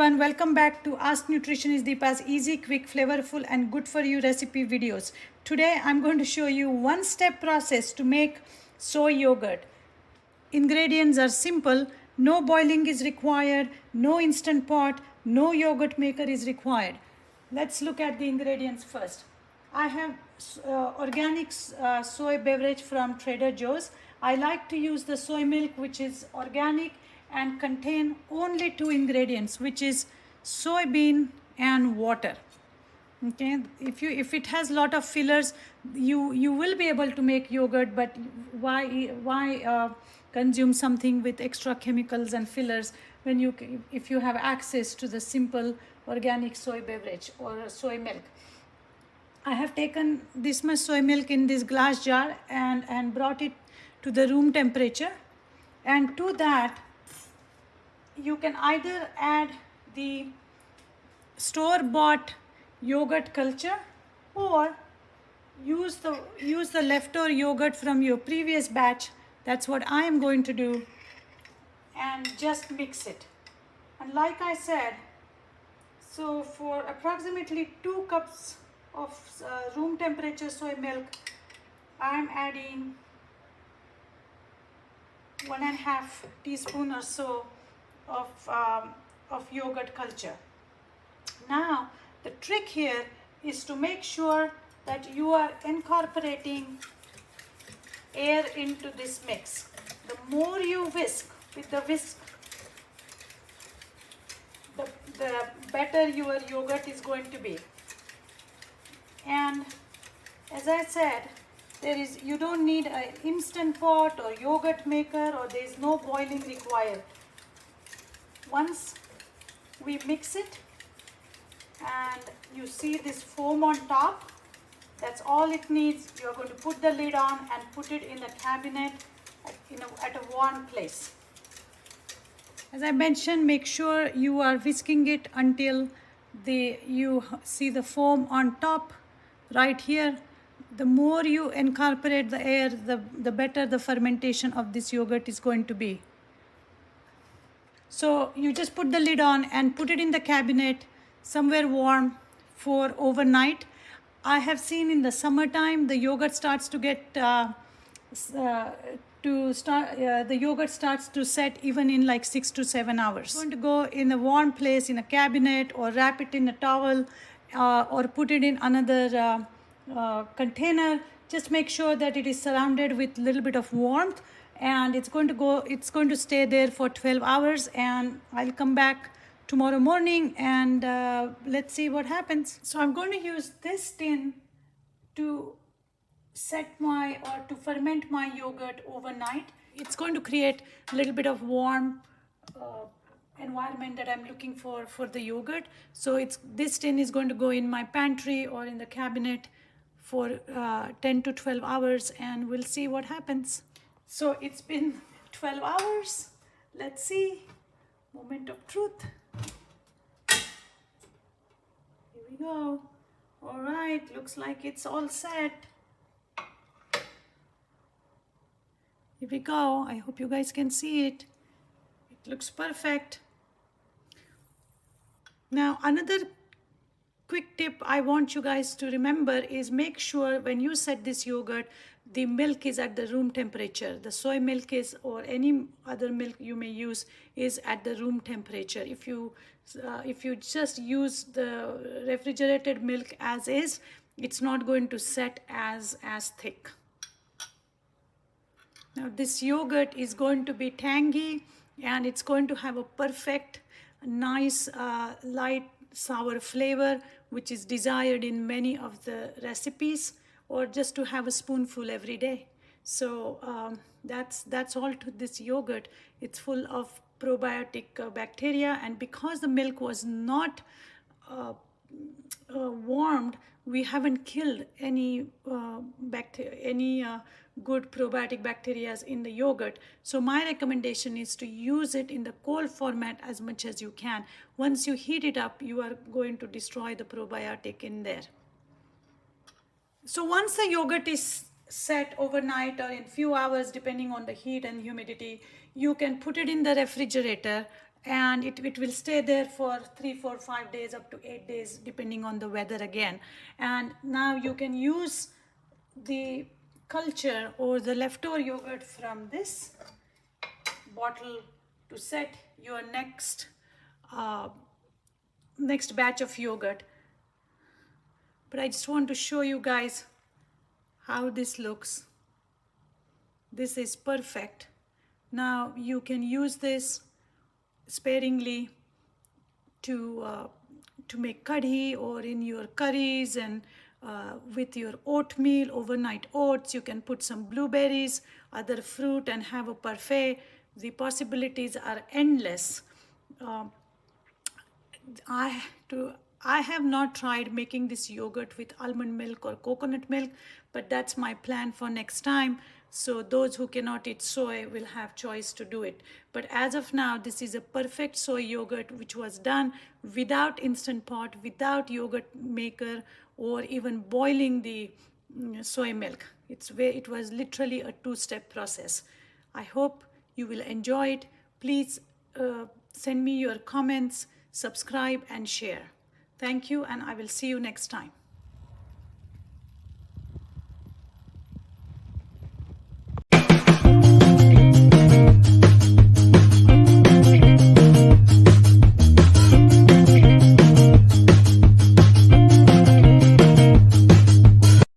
everyone, welcome back to Ask Nutritionist Deepa's easy, quick, flavorful and good for you recipe videos. Today I'm going to show you one-step process to make soy yogurt. Ingredients are simple, no boiling is required, no instant pot, no yogurt maker is required. Let's look at the ingredients first. I have organic soy beverage from Trader Joe's. I like to use the soy milk, which is organic and contain only two ingredients, which is soybean and water. Okay, if it has lot of fillers, you will be able to make yogurt, but why consume something with extra chemicals and fillers when if you have access to the simple organic soy beverage or soy milk. I have taken this much soy milk in this glass jar and brought it to the room temperature, and to that you can either add the store-bought yogurt culture or use the leftover yogurt from your previous batch. That's what I am going to do, and just mix it. And like I said, so for approximately 2 cups of room temperature soy milk, I am adding 1.5 teaspoon or so of yogurt culture. Now the trick here is to make sure that you are incorporating air into this mix. The more you whisk with the whisk, the better your yogurt is going to be. And as I said, you don't need an instant pot or yogurt maker, or there is no boiling required. Once we mix it and you see this foam on top, that's all it needs. You're going to put the lid on and put it in the cabinet at a warm place. As I mentioned, make sure you are whisking it until you see the foam on top right here. The more you incorporate the air, the better the fermentation of this yogurt is going to be. So you just put the lid on and put it in the cabinet somewhere warm for overnight. I have seen in the summertime the yogurt starts to get the yogurt starts to set even in like 6 to 7 hours. You're going to go in a warm place in a cabinet, or wrap it in a towel, or put it in another container. Just make sure that it is surrounded with a little bit of warmth, and it's going to stay there for 12 hours, and I'll come back tomorrow morning and let's see what happens. So I'm going to use this tin to to ferment my yogurt overnight. It's going to create a little bit of warm environment that I'm looking for the yogurt. So this tin is going to go in my pantry or in the cabinet for 10 to 12 hours, and we'll see what happens. So it's been 12 hours. Let's see. Moment of truth. Here we go. All right, looks like it's all set. Here we go. I hope you guys can see it. It looks perfect. Now, another quick tip I want you guys to remember is make sure when you set this yogurt, the milk is at the room temperature. The soy milk is, or any other milk you may use, is at the room temperature. If you just use the refrigerated milk as is, it's not going to set as thick. Now this yogurt is going to be tangy, and it's going to have a perfect, nice, light, sour flavor, which is desired in many of the recipes, or just to have a spoonful every day. So that's all to this yogurt. It's full of probiotic bacteria, and because the milk was not warmed, we haven't killed any good probiotic bacteria in the yogurt. So my recommendation is to use it in the cold format as much as you can. Once you heat it up, you are going to destroy the probiotic in there. So once the yogurt is set overnight or in few hours, depending on the heat and humidity, you can put it in the refrigerator and it will stay there for 3 4 5 days up to 8 days depending on the weather again. And now you can use the culture or the leftover yogurt from this bottle to set your uh, next batch of yogurt. But I just want to show you guys how this looks. This is perfect. Now you can use this sparingly to make kadhi or in your curries, and with your oatmeal, overnight oats. You can put some blueberries, other fruit, and have a parfait. The possibilities are endless. Uh, I to I have not tried making this yogurt with almond milk or coconut milk, but that's my plan for next time. So those who cannot eat soy will have choice to do it. But as of now, this is a perfect soy yogurt which was done without instant pot, without yogurt maker, or even boiling the soy milk. It was literally a two-step process. I hope you will enjoy it. Please send me your comments, subscribe, and share. Thank you, and I will see you next time.